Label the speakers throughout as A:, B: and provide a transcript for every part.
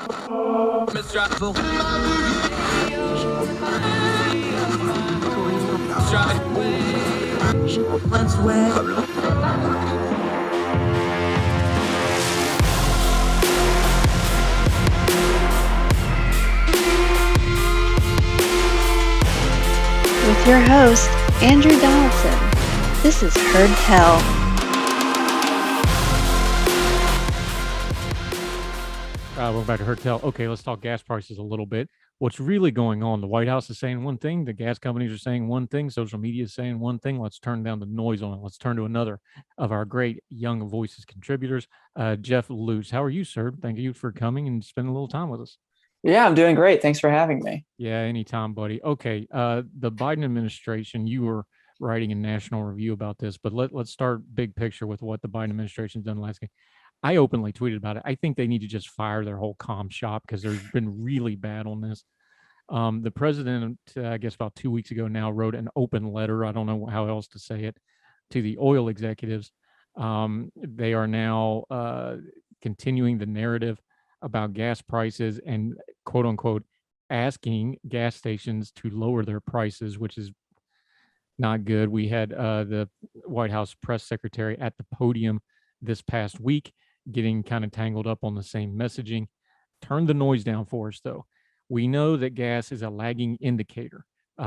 A: With your host, Andrew Donaldson. This is Heard Tell.
B: Welcome back to Heard Tell. Okay, let's talk gas prices a little bit. What's really going on? The White House is saying one thing, the gas companies are saying one thing, social media is saying one thing. Let's turn down the noise on it. Let's turn to another of our great Young Voices contributors, Jeff Luse. How are you, sir? Thank you for coming and spending a little time with us.
C: Yeah, I'm doing great. Thanks for having me.
B: Yeah, anytime, buddy. Okay, the Biden administration, you were writing a national review about this, but let's start big picture with what the Biden administration's done last week. I openly tweeted about it. I think they need to just fire their whole comm shop because there's been really bad on this. The president, I guess about 2 weeks ago now, wrote an open letter. I don't know how else to say it, to the oil executives. They are now continuing the narrative about gas prices and quote unquote asking gas stations to lower their prices, which is not good. We had the White House press secretary at the podium this past week getting kind of tangled up on the same messaging. Turn the noise down for us, though. We know that gas is a lagging indicator,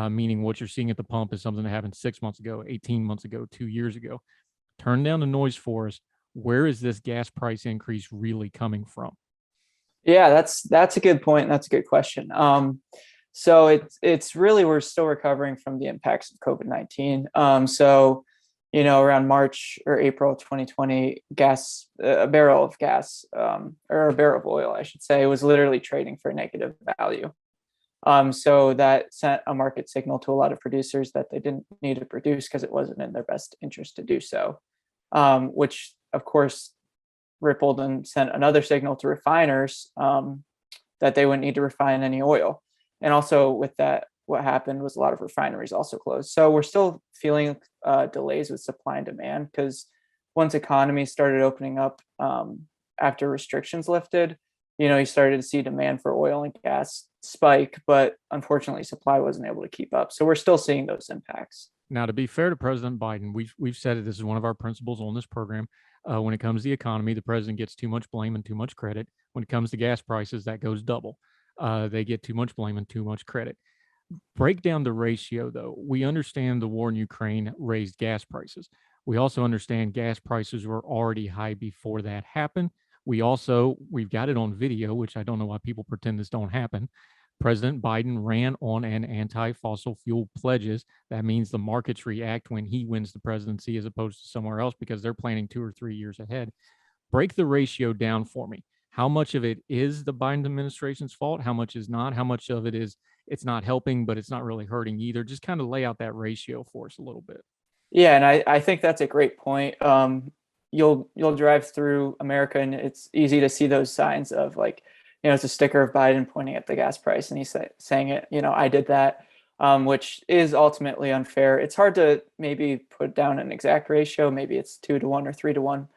B: meaning what you're seeing at the pump is something that happened 6 months ago, 18 months ago, 2 years ago. Turn down the noise for us. Where is this gas price increase really coming from?
C: Yeah, that's a good point. That's a good question. So it's really, we're still recovering from the impacts of COVID-19. Around March or April 2020, a barrel of gas, or a barrel of oil, I should say, was literally trading for negative value. So that sent a market signal to a lot of producers that they didn't need to produce because it wasn't in their best interest to do so, which of course rippled and sent another signal to refiners that they wouldn't need to refine any oil. And also with that, what happened was a lot of refineries also closed. So we're still feeling delays with supply and demand because once economies started opening up after restrictions lifted, you started to see demand for oil and gas spike, but unfortunately supply wasn't able to keep up. So we're still seeing those impacts.
B: Now, to be fair to President Biden, we've said it, this is one of our principles on this program. When it comes to the economy, the president gets too much blame and too much credit. When it comes to gas prices, that goes double. They get too much blame and too much credit. Break down the ratio, though. We understand the war in Ukraine raised gas prices. We also understand gas prices were already high before that happened. We've got it on video, which I don't know why people pretend this don't happen. President Biden ran on an anti-fossil fuel pledges. That means the markets react when he wins the presidency as opposed to somewhere else because they're planning 2 or 3 years ahead. Break the ratio down for me. How much of it is the Biden administration's fault? How much is not? How much of it is it's not helping, but it's not really hurting either? Just kind of lay out that ratio for us a little bit.
C: Yeah, and I think that's a great point. You'll drive through America and it's easy to see those signs of it's a sticker of Biden pointing at the gas price and he's saying it, I did that, which is ultimately unfair. It's hard to maybe put down an exact ratio. Maybe it's 2 to 1 or 3 to 1.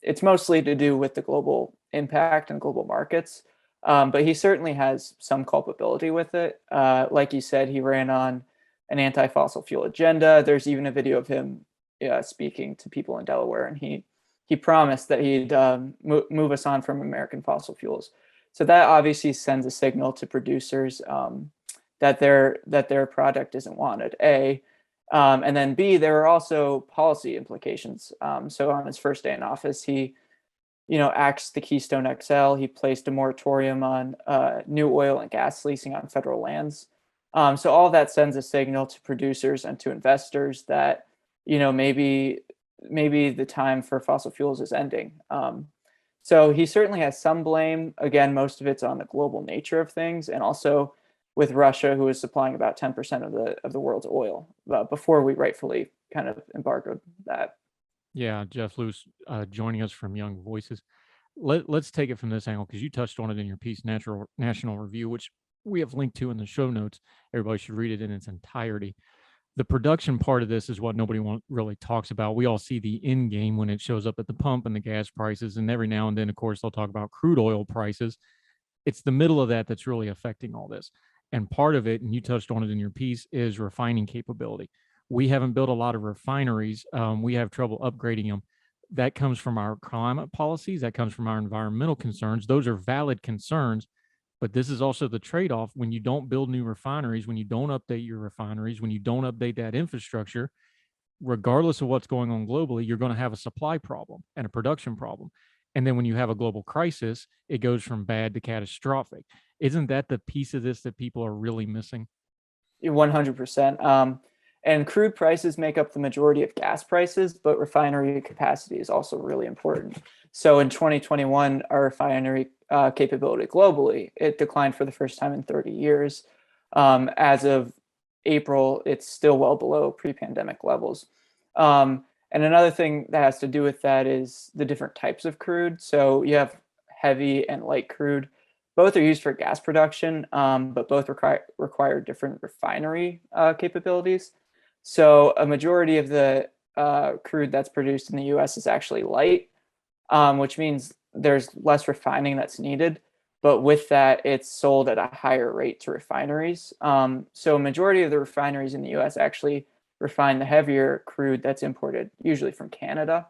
C: It's mostly to do with the global impact and global markets. But he certainly has some culpability with it. Like you said, he ran on an anti-fossil fuel agenda. There's even a video of him speaking to people in Delaware, and he promised that he'd move us on from American fossil fuels. So that obviously sends a signal to producers that their product isn't wanted, A. And then B, there are also policy implications. So on his first day in office, he axed the Keystone XL. He placed a moratorium on new oil and gas leasing on federal lands. So all of that sends a signal to producers and to investors that, maybe the time for fossil fuels is ending. So he certainly has some blame. Again, most of it's on the global nature of things, and also with Russia, who is supplying about 10% of the world's oil before we rightfully kind of embargoed that.
B: Yeah, Jeff Luse joining us from Young Voices. Let's take it from this angle because you touched on it in your piece, National Review, which we have linked to in the show notes. Everybody should read it in its entirety. The production part of this is what nobody really talks about. We all see the end game when it shows up at the pump and the gas prices, and every now and then, of course, they'll talk about crude oil prices. It's the middle of that that's really affecting all this. And part of it, and you touched on it in your piece, is refining capability. We haven't built a lot of refineries. We have trouble upgrading them. That comes from our climate policies. That comes from our environmental concerns. Those are valid concerns. But this is also the trade-off when you don't build new refineries, when you don't update your refineries, when you don't update that infrastructure, regardless of what's going on globally, you're going to have a supply problem and a production problem. And then when you have a global crisis, it goes from bad to catastrophic. Isn't that the piece of this that people are really missing?
C: 100%. And crude prices make up the majority of gas prices, but refinery capacity is also really important. So in 2021, our refinery capability globally, it declined for the first time in 30 years. As of April, it's still well below pre-pandemic levels. And another thing that has to do with that is the different types of crude. So you have heavy and light crude. Both are used for gas production, but both require different refinery capabilities. So a majority of the crude that's produced in the US is actually light, which means there's less refining that's needed. But with that, it's sold at a higher rate to refineries. So a majority of the refineries in the US actually refine the heavier crude that's imported, usually from Canada.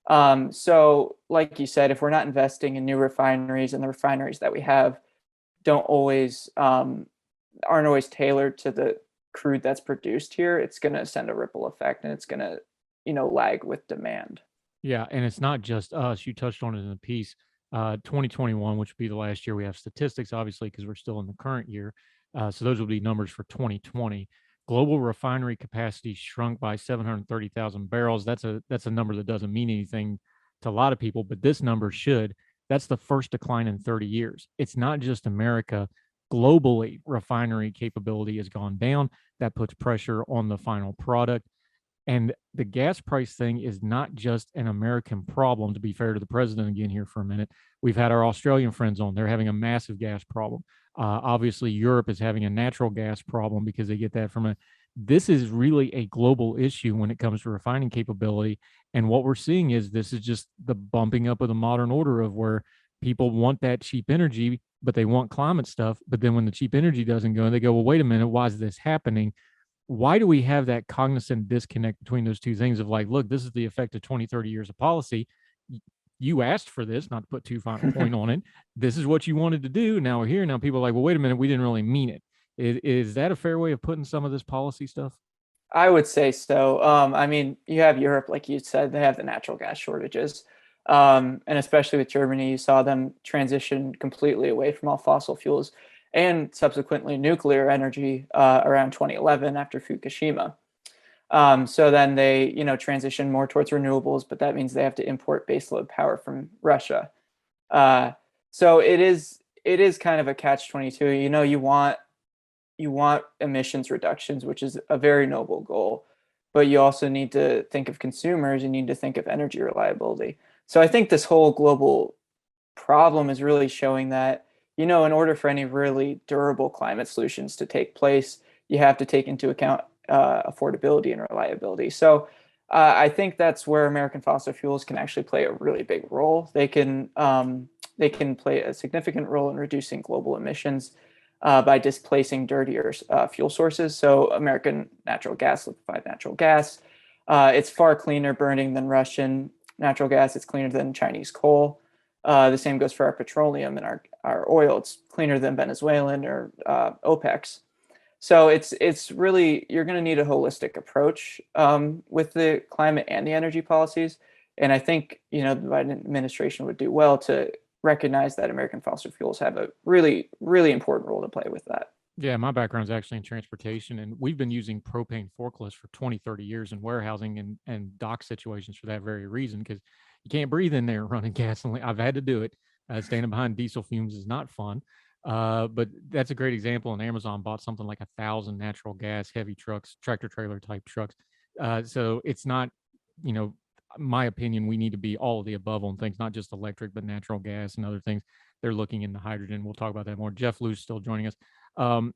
C: So like you said, if we're not investing in new refineries, and the refineries that we have don't always aren't always tailored to the crude that's produced here, it's going to send a ripple effect, and it's going to, lag with demand.
B: Yeah, and it's not just us. You touched on it in the piece. 2021, which would be the last year we have statistics, obviously, because we're still in the current year. So those will be numbers for 2020. Global refinery capacity shrunk by 730,000 barrels. That's a number that doesn't mean anything to a lot of people, but this number should. That's the first decline in 30 years. It's not just America. Globally, refinery capability has gone down. That puts pressure on the final product. And the gas price thing is not just an American problem, to be fair to the president again here for a minute. We've had our Australian friends on. They're having a massive gas problem. Obviously, Europe is having a natural gas problem because they get that from a. This is really a global issue when it comes to refining capability. And what we're seeing is this is just the bumping up of the modern order of where people want that cheap energy, but they want climate stuff. But then when the cheap energy doesn't go, they go, well, wait a minute, why is this happening? Why do we have that cognizant disconnect between those two things of like, look, this is the effect of 20, 30 years of policy. You asked for this, not to put too fine a point on it. This is what you wanted to do. Now we're here. Now people are like, well, wait a minute, we didn't really mean it. Is that a fair way of putting some of this policy stuff?
C: I would say so. I mean, you have Europe, like you said, they have the natural gas shortages. And especially with Germany, you saw them transition completely away from all fossil fuels and subsequently nuclear energy around 2011 after Fukushima. So then they, transition more towards renewables, but that means they have to import baseload power from Russia. So it is kind of a catch-22. You want emissions reductions, which is a very noble goal, but you also need to think of consumers. You need to think of energy reliability. So I think this whole global problem is really showing that, in order for any really durable climate solutions to take place, you have to take into account affordability and reliability. So I think that's where American fossil fuels can actually play a really big role. They can play a significant role in reducing global emissions by displacing dirtier fuel sources. So American natural gas, liquefied natural gas, it's far cleaner burning than Russian natural gas. It's cleaner than Chinese coal. The same goes for our petroleum and our oil. It's cleaner than Venezuelan or OPEC's. So it's really, you're going to need a holistic approach with the climate and the energy policies. And I think, the Biden administration would do well to recognize that American fossil fuels have a really, really important role to play with that.
B: Yeah, my background is actually in transportation, and we've been using propane forklifts for 20, 30 years in warehousing and dock situations for that very reason, because you can't breathe in there running gasoline. I've had to do it. Standing behind diesel fumes is not fun. But that's a great example. And Amazon bought something like 1,000 natural gas heavy trucks, tractor trailer type trucks. So it's not, my opinion, we need to be all of the above on things, not just electric, but natural gas and other things. They're looking into hydrogen. We'll talk about that more. Jeff Luse still joining us.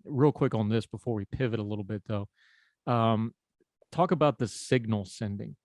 B: Real quick on this before we pivot a little bit, though. Talk about the signal sending.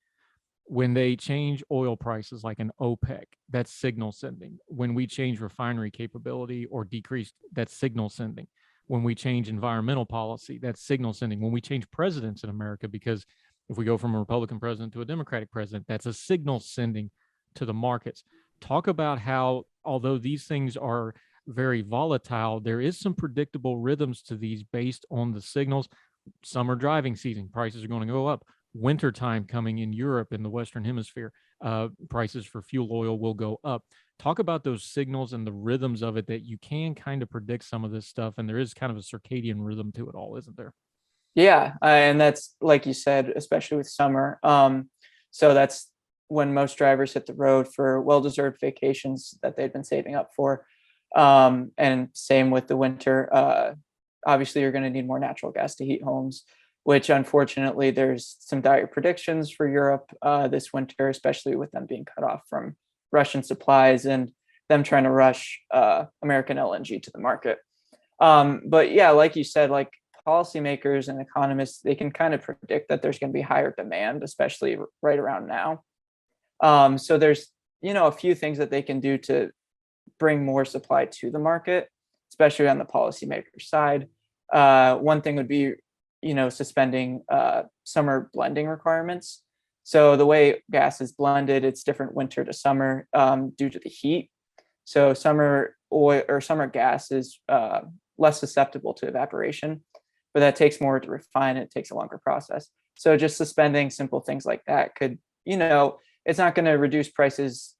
B: When they change oil prices like an OPEC, that's signal sending. When we change refinery capability or decrease, that's signal sending. When we change environmental policy, that's signal sending. When we change presidents in America, because if we go from a Republican president to a Democratic president, that's a signal sending to the markets. Talk about how, although these things are very volatile, there is some predictable rhythms to these based on the signals. Summer driving season, prices are going to go up. Wintertime coming in Europe in the Western Hemisphere, prices for fuel oil will go up. Talk about those signals and the rhythms of it that you can kind of predict some of this stuff. And there is kind of a circadian rhythm to it all, isn't there?
C: Yeah, and that's like you said, especially with summer. So that's when most drivers hit the road for well-deserved vacations that they've been saving up for. And same with the winter. Obviously, you're going to need more natural gas to heat homes, which unfortunately there's some dire predictions for Europe this winter, especially with them being cut off from Russian supplies and them trying to rush American LNG to the market. But yeah, like you said, like policymakers and economists, they can kind of predict that there's going to be higher demand, especially right around now. So there's, a few things that they can do to bring more supply to the market, especially on the policymaker side. One thing would be, suspending summer blending requirements. So the way gas is blended, it's different winter to summer due to the heat. So summer oil or summer gas is less susceptible to evaporation, but that takes more to refine. It takes a longer process. So just suspending simple things like that could, it's not going to reduce prices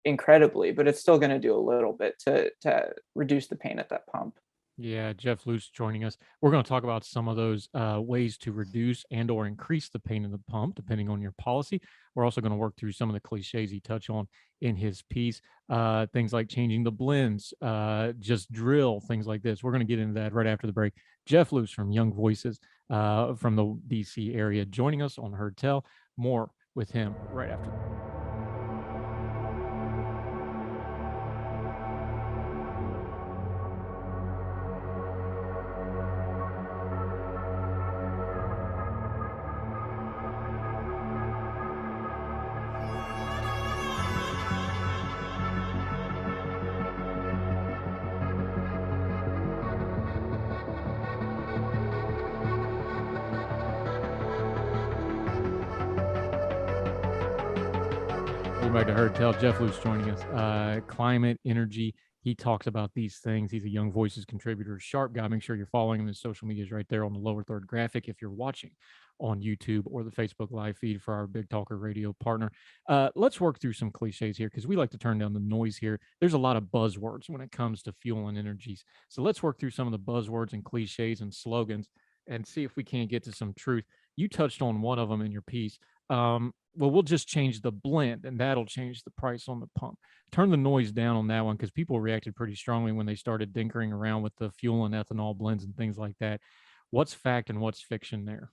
C: incredibly, but it's still going to do a little bit to reduce the pain at that pump.
B: Yeah, Jeff Luse joining us. We're going to talk about some of those ways to reduce and or increase the pain in the pump, depending on your policy. We're also going to work through some of the cliches he touched on in his piece, things like changing the blends, just drill, things like this. We're going to get into that right after the break. Jeff Luse from Young Voices from the DC area joining us on Heard Tell. More with him right after. Welcome back to Heard Tell. Jeff Luse joining us. Climate, energy. He talks about these things. He's a Young Voices contributor, sharp guy. Make sure you're following him. His social media is right there on the lower third graphic if you're watching on YouTube or the Facebook live feed for our Big Talker Radio partner. Let's work through some cliches here because we like to turn down the noise here. There's a lot of buzzwords when it comes to fuel and energies. So let's work through some of the buzzwords and cliches and slogans and see if we can't get to some truth. You touched on one of them in your piece. Well, we'll just change the blend and that'll change the price on the pump. Turn the noise down on that one because people reacted pretty strongly when they started dinkering around with the fuel and ethanol blends and things like that. What's fact and what's fiction there?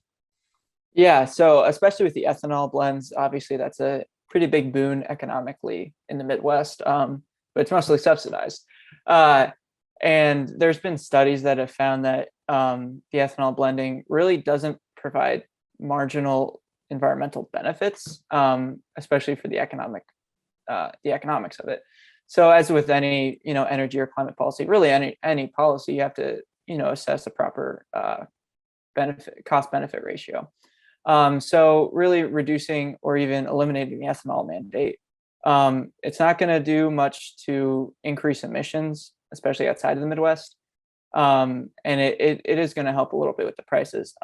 C: Yeah, so especially with the ethanol blends, obviously that's a pretty big boon economically in the Midwest, but it's mostly subsidized. And there's been studies that have found that the ethanol blending really doesn't provide marginal environmental benefits, especially for the economics of it. So as with any, energy or climate policy, really any policy, you have to, assess a proper cost benefit ratio. So really reducing or even eliminating the ethanol mandate, it's not going to do much to increase emissions, especially outside of the Midwest. And it is going to help a little bit with the prices.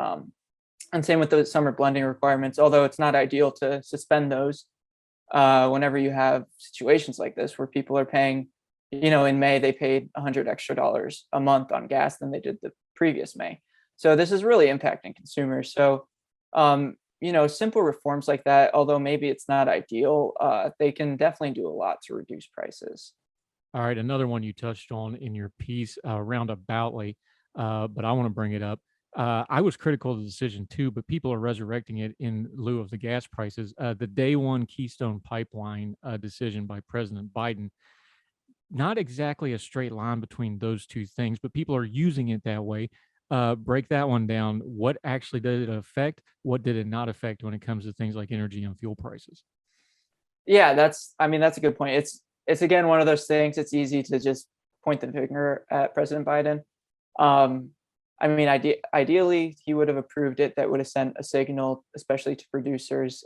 C: And same with the summer blending requirements, although it's not ideal to suspend those whenever you have situations like this where people are paying, in May, they paid $100 extra a month on gas than they did the previous May. So this is really impacting consumers. So, simple reforms like that, although maybe it's not ideal, they can definitely do a lot to reduce prices.
B: All right. Another one you touched on in your piece roundaboutly, but I want to bring it up. I was critical of the decision too, but people are resurrecting it in lieu of the gas prices. The day one Keystone Pipeline decision by President Biden, not exactly a straight line between those two things, but people are using it that way. Break that one down. What actually did it affect? What did it not affect when it comes to things like energy and fuel prices?
C: Yeah, that's a good point. It's again one of those things. It's easy to just point the finger at President Biden. Um, I mean, ideally, he would have approved it. That would have sent a signal, especially to producers,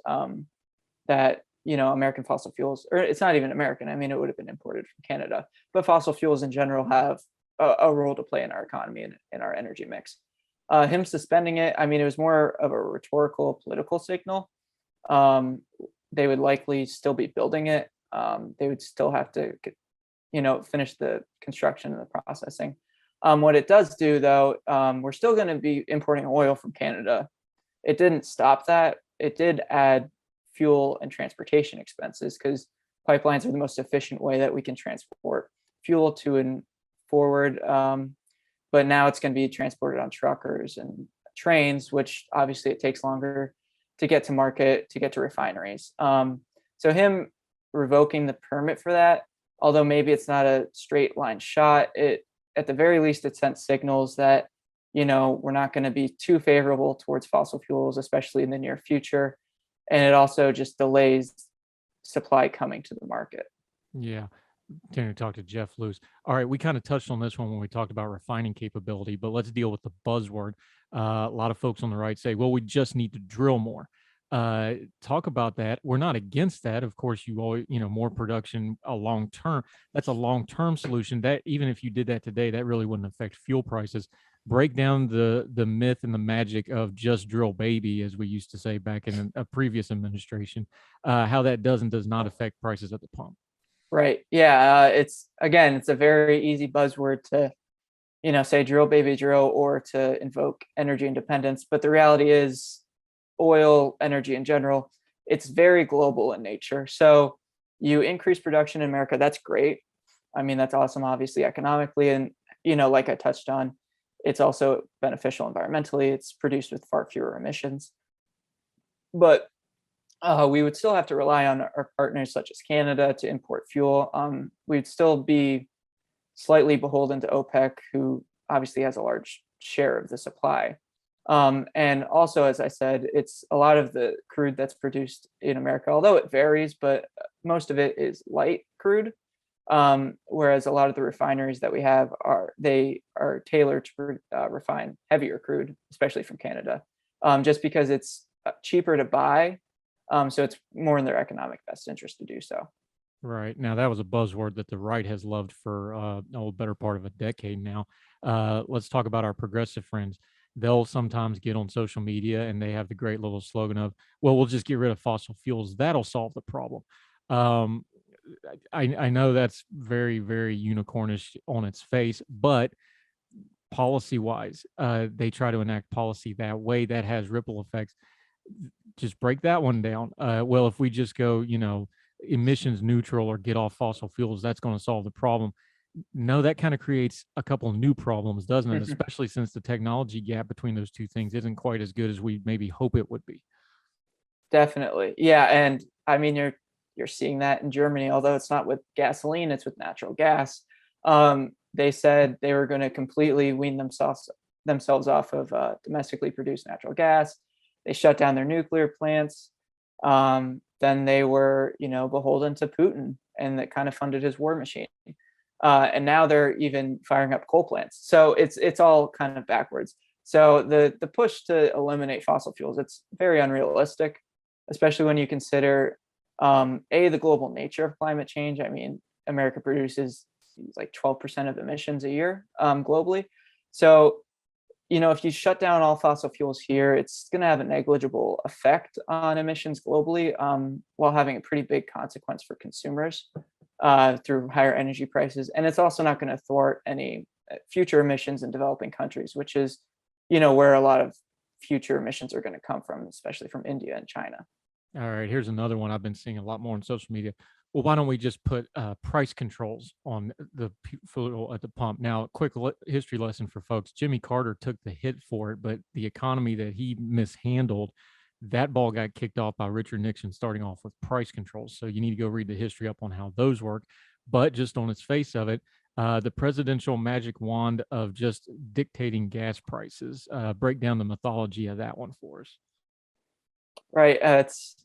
C: that American fossil fuels, or it's not even American. I mean, it would have been imported from Canada, but fossil fuels in general have a role to play in our economy and in our energy mix. Him suspending it, I mean, it was more of a rhetorical political signal. Um, they would likely still be building it. They would still have to, finish the construction and the processing. What it does do, though, we're still going to be importing oil from Canada. It didn't stop that. It did add fuel and transportation expenses because pipelines are the most efficient way that we can transport fuel to and forward. But now it's going to be transported on truckers and trains, which obviously it takes longer to get to market, to get to refineries. So him revoking the permit for that, although maybe it's not a straight line shot, it at the very least it sent signals that we're not going to be too favorable towards fossil fuels, especially in the near future, and it also just delays supply coming to the market.
B: Yeah. Continue to talk to Jeff Luse. All right, we kind of touched on this one when we talked about refining capability, but let's deal with the buzzword. A lot of folks on the right say, well, we just need to drill more. Talk about that. We're not against that. Of course, you always, more production a long term. That's a long-term solution. That even if you did that today, that really wouldn't affect fuel prices. Break down the myth and the magic of just drill baby, as we used to say back in a previous administration, how that does and does not affect prices at the pump.
C: Right. Yeah. It's a very easy buzzword to, say drill baby drill or to invoke energy independence. But the reality is oil, energy in general, it's very global in nature. So you increase production in America, that's great. I mean, that's awesome, obviously, economically. And, like I touched on, it's also beneficial environmentally. It's produced with far fewer emissions. But we would still have to rely on our partners such as Canada to import fuel. We'd still be slightly beholden to OPEC, who obviously has a large share of the supply. And also, as I said, it's a lot of the crude that's produced in America, although it varies, but most of it is light crude. Whereas a lot of the refineries that we have are tailored to refine heavier crude, especially from Canada, just because it's cheaper to buy. So it's more in their economic best interest to do so.
B: Right. Now, that was a buzzword that the right has loved for a better part of a decade now. Let's talk about our progressive friends. They'll sometimes get on social media and they have the great little slogan of, well, we'll just get rid of fossil fuels. That'll solve the problem. I know that's very, very unicornish on its face, but policy wise, they try to enact policy that way that has ripple effects. Just break that one down. Well, if we just go, emissions neutral or get off fossil fuels, that's going to solve the problem. No, that kind of creates a couple of new problems, doesn't it? Especially since the technology gap between those two things isn't quite as good as we maybe hope it would be.
C: Definitely. Yeah. And I mean, you're seeing that in Germany, although it's not with gasoline, it's with natural gas. They said they were going to completely wean themselves off of domestically produced natural gas. They shut down their nuclear plants. Then they were, beholden to Putin, and that kind of funded his war machine. And now they're even firing up coal plants. So it's all kind of backwards. So the push to eliminate fossil fuels, it's very unrealistic, especially when you consider the global nature of climate change. I mean, America produces like 12% of emissions a year globally. So if you shut down all fossil fuels here, it's going to have a negligible effect on emissions globally, while having a pretty big consequence for consumers through higher energy prices. And it's also not going to thwart any future emissions in developing countries, which is, where a lot of future emissions are going to come from, especially from India and China.
B: All right, here's another one I've been seeing a lot more on social media. Well, why don't we just put price controls on the fuel at the pump? Now, quick history lesson for folks. Jimmy Carter took the hit for it, but the economy that he mishandled, that ball got kicked off by Richard Nixon, starting off with price controls. So you need to go read the history up on how those work. But just on its face of it, the presidential magic wand of just dictating gas prices. Break down the mythology of that one for us.
C: Right. It's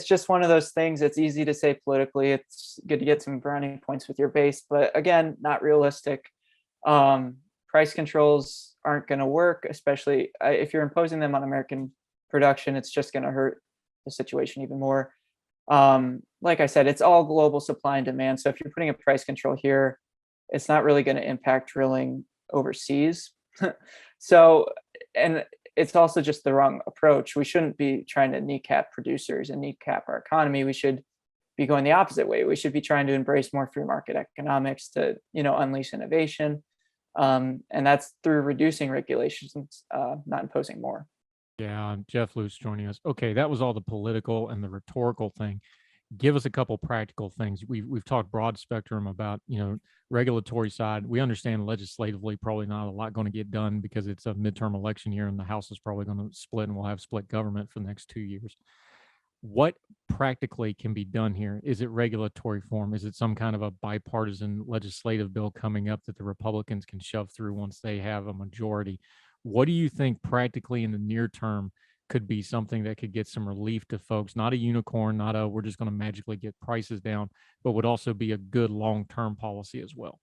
C: just one of those things. It's easy to say politically. It's good to get some brownie points with your base, but again, not realistic. Price controls aren't going to work, especially if you're imposing them on American production. It's just going to hurt the situation even more. Like I said, it's all global supply and demand. So if you're putting a price control here, it's not really going to impact drilling overseas. So, and it's also just the wrong approach. We shouldn't be trying to kneecap producers and kneecap our economy. We should be going the opposite way. We should be trying to embrace more free market economics to, unleash innovation. And that's through reducing regulations, not imposing more.
B: Yeah, Jeff Luse joining us. Okay, that was all the political and the rhetorical thing. Give us a couple practical things. We've talked broad spectrum about, regulatory side. We understand legislatively probably not a lot going to get done because it's a midterm election year and the House is probably going to split and we'll have split government for the next 2 years. What practically can be done here? Is it regulatory form? Is it some kind of a bipartisan legislative bill coming up that the Republicans can shove through once they have a majority? What do you think practically in the near term could be something that could get some relief to folks? Not a unicorn, not a we're just going to magically get prices down, but would also be a good long-term policy as well.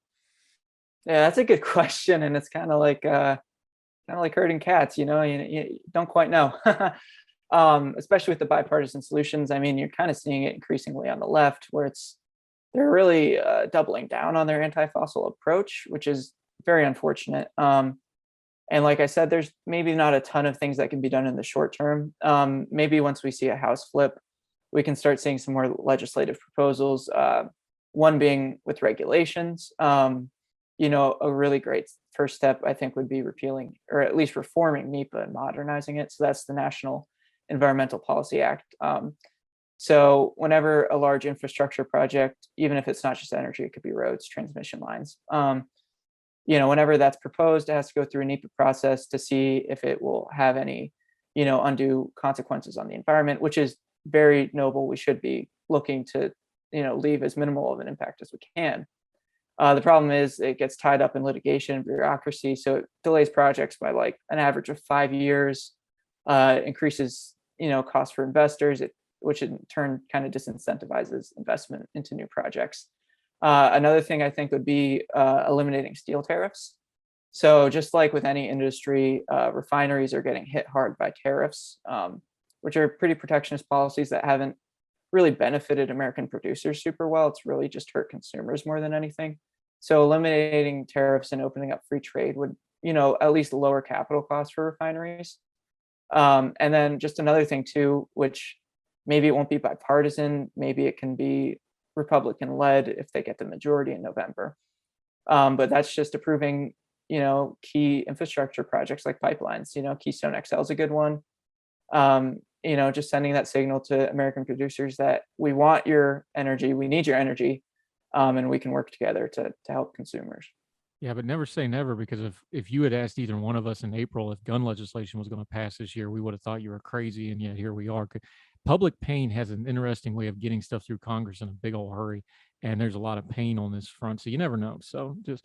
C: Yeah, that's a good question, and it's kind of like herding cats. You don't quite know. Especially with the bipartisan solutions. I mean, you're kind of seeing it increasingly on the left, where they're really doubling down on their anti-fossil approach, which is very unfortunate. And like I said, there's maybe not a ton of things that can be done in the short term. Maybe once we see a House flip, we can start seeing some more legislative proposals. One being with regulations. A really great first step, I think, would be repealing or at least reforming NEPA and modernizing it. So that's the National Environmental Policy Act. So whenever a large infrastructure project, even if it's not just energy, it could be roads, transmission lines. Whenever that's proposed, it has to go through a NEPA process to see if it will have any, undue consequences on the environment, which is very noble. We should be looking to, leave as minimal of an impact as we can. The problem is it gets tied up in litigation and bureaucracy, so it delays projects by like an average of 5 years, increases, costs for investors, which in turn kind of disincentivizes investment into new projects. Another thing I think would be eliminating steel tariffs. So just like with any industry, refineries are getting hit hard by tariffs, which are pretty protectionist policies that haven't really benefited American producers super well. It's really just hurt consumers more than anything. So eliminating tariffs and opening up free trade would, at least lower capital costs for refineries. And then just another thing too, which maybe it won't be bipartisan, maybe it can be Republican led if they get the majority in November. But that's just approving, key infrastructure projects like pipelines. Keystone XL is a good one. Just sending that signal to American producers that we want your energy, we need your energy, and we can work together to help consumers.
B: Yeah, but never say never, because if you had asked either one of us in April if gun legislation was going to pass this year, we would have thought you were crazy, and yet here we are. Public pain has an interesting way of getting stuff through Congress in a big old hurry, and there's a lot of pain on this front, so you never know. So just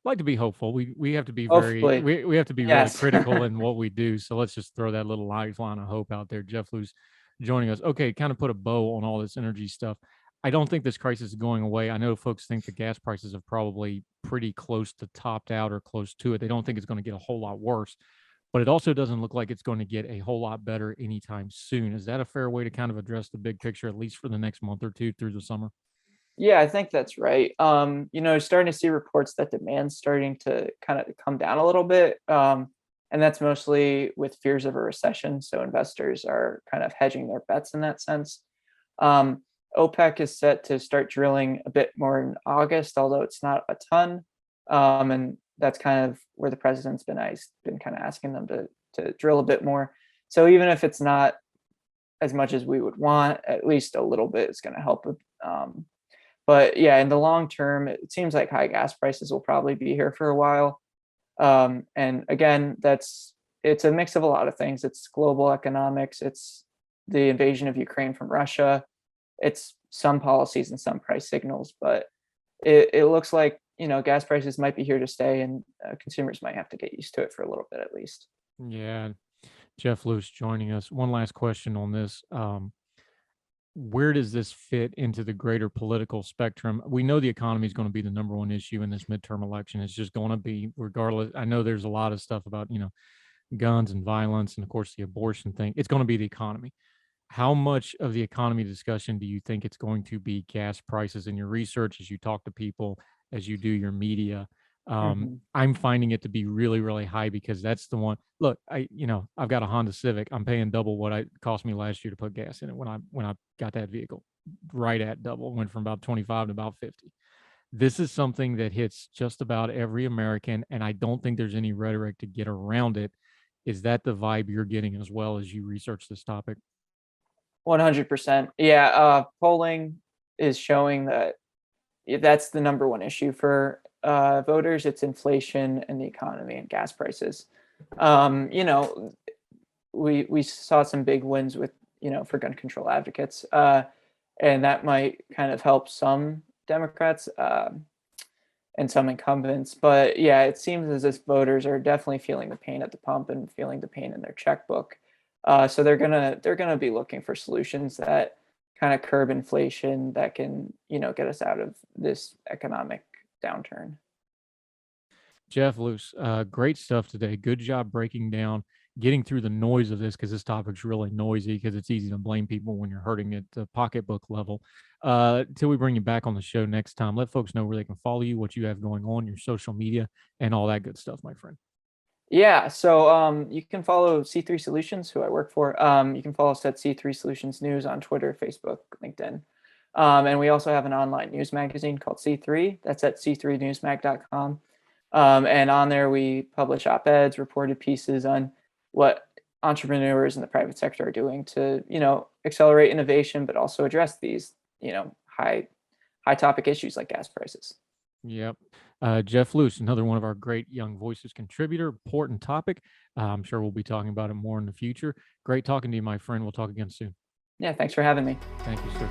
B: like to be hopeful. We have to be we have to be really critical in what we do. So let's just throw that little lifeline of hope out there. Jeff Luse joining us. Okay, kind of put a bow on all this energy stuff. I don't think this crisis is going away. I know folks think the gas prices have probably pretty close to topped out or close to it. They don't think it's going to get a whole lot worse, but it also doesn't look like it's going to get a whole lot better anytime soon. Is that a fair way to kind of address the big picture, at least for the next month or two through the summer?
C: Yeah, I think that's right. Starting to see reports that demand's starting to kind of come down a little bit. And that's mostly with fears of a recession. So investors are kind of hedging their bets in that sense. OPEC is set to start drilling a bit more in August, although it's not a ton. And that's kind of where the president's been kind of asking them to drill a bit more. So even if it's not as much as we would want, at least a little bit is going to help. But yeah, in the long term, it seems like high gas prices will probably be here for a while. And again, it's a mix of a lot of things. It's global economics. It's the invasion of Ukraine from Russia. It's some policies and some price signals, but it looks like, gas prices might be here to stay, and consumers might have to get used to it for a little bit at least.
B: Yeah. Jeff Luse joining us. One last question on this. Where does this fit into the greater political spectrum? We know the economy is going to be the number one issue in this midterm election. It's just going to be, regardless. I know there's a lot of stuff about, guns and violence, and of course the abortion thing. It's going to be the economy. How much of the economy discussion do you think it's going to be gas prices in your research as you talk to people, as you do your media? I'm finding it to be really, really high because that's the one. Look, I've got a Honda Civic. I'm paying double what it cost me last year to put gas in it when I got that vehicle, right at double. Went from about 25 to about 50. This is something that hits just about every American, and I don't think there's any rhetoric to get around it. Is that the vibe you're getting as well as you research this topic?
C: 100%. Yeah, polling is showing that that's the number one issue for voters. It's inflation and the economy and gas prices. You know, we saw some big wins with, for gun control advocates, and that might kind of help some Democrats and some incumbents. But yeah, it seems as if voters are definitely feeling the pain at the pump and feeling the pain in their checkbook. So they're gonna be looking for solutions that kind of curb inflation, that can, get us out of this economic downturn.
B: Jeff Luce, great stuff today. Good job breaking down, getting through the noise of this because this topic's really noisy because it's easy to blame people when you're hurting at the pocketbook level. Till we bring you back on the show next time, let folks know where they can follow you, what you have going on, your social media, and all that good stuff, my friend.
C: Yeah, so you can follow C3 Solutions, who I work for. You can follow us at C3 Solutions News on Twitter, Facebook, LinkedIn. And we also have an online news magazine called C3. That's at c3newsmag.com. And on there, we publish op-eds, reported pieces on what entrepreneurs in the private sector are doing to, accelerate innovation, but also address these, high topic issues like gas prices.
B: Yep. Jeff Luce, another one of our great Young Voices contributor. Important topic. I'm sure we'll be talking about it more in the future. Great talking to you, my friend. We'll talk again soon.
C: Yeah, thanks for having me.
B: Thank you, sir.